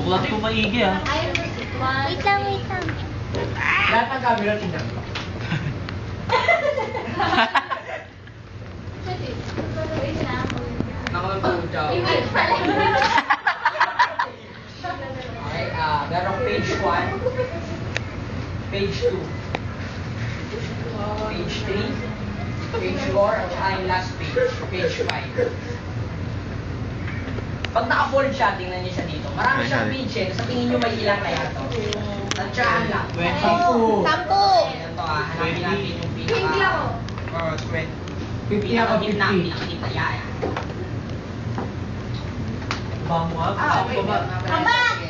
Bulat ko maigi ah. Wait lang, wait lang. Lahat ng camera tingnan ko. Nakakagpunta. Okay, merong page 1, page 2, page 3, page 4, at saka yung last page 5. Pag naka-fold siya, tingnan niyo siya dito. Marami siyang page eh. Sa tingin niyo may ilan kaya to? Tansyahan lang. 10. Ito hanapin natin yung pinaka... 50 ako, 50. Pinaka-gitna. Yan. Bangwag? Mama,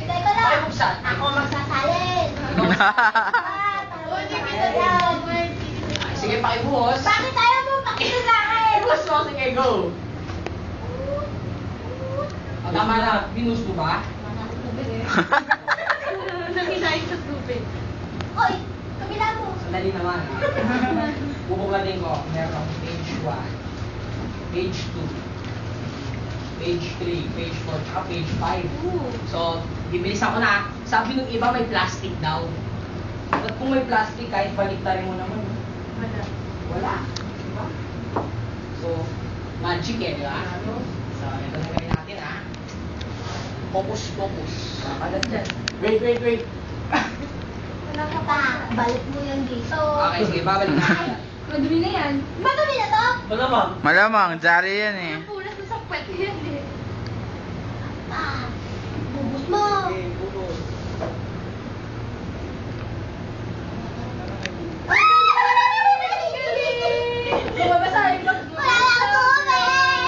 teka lang. Okay, buksan. Ako magsasalin. Sige, pakibuhos. Bakit ayaw mo pakita sa akin? Buhos mo, sige, go. Tama na, binus mo ba? Nakinain sa tubig. Oy, kabila mo. Sandali naman. Bubuklatin ko. Meron page 1, page 2, page 3, page 4, tsaka page 5. So, bibilisan ko na. Sabi ng iba may plastic daw. At kung may plastic, kahit baliktarin mo naman. Wala. Diba? So, magic eh, di ba? So, ito na gawin natin ha. Focus. Kalat dyan. Wait. Wala ka pa. Balik mo yan dito. Okay, sige, babalik na. Madumi na yan. Madumi na to? Malamang. Malamang, jari yan eh. Pulas na sa puwet yan eh. Bubus mo. Okay, bubos. Bumabasahin mo. Wala ka tubig!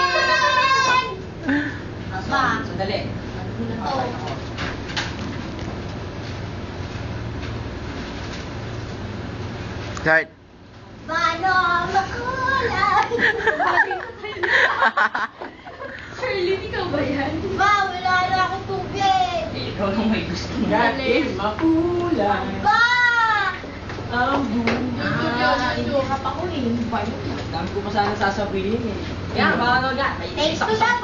Sandali. Okay, ako. Start. Paano makulay? Shirley, ikaw ba yan? Ba, wala na akong tubig. Ikaw nung may gusto mo. Dati makulay. Ba! Ang buhay. pa ko eh. Dami ko pa sana sasabihin eh. Yan, mga nga. Thanks to that.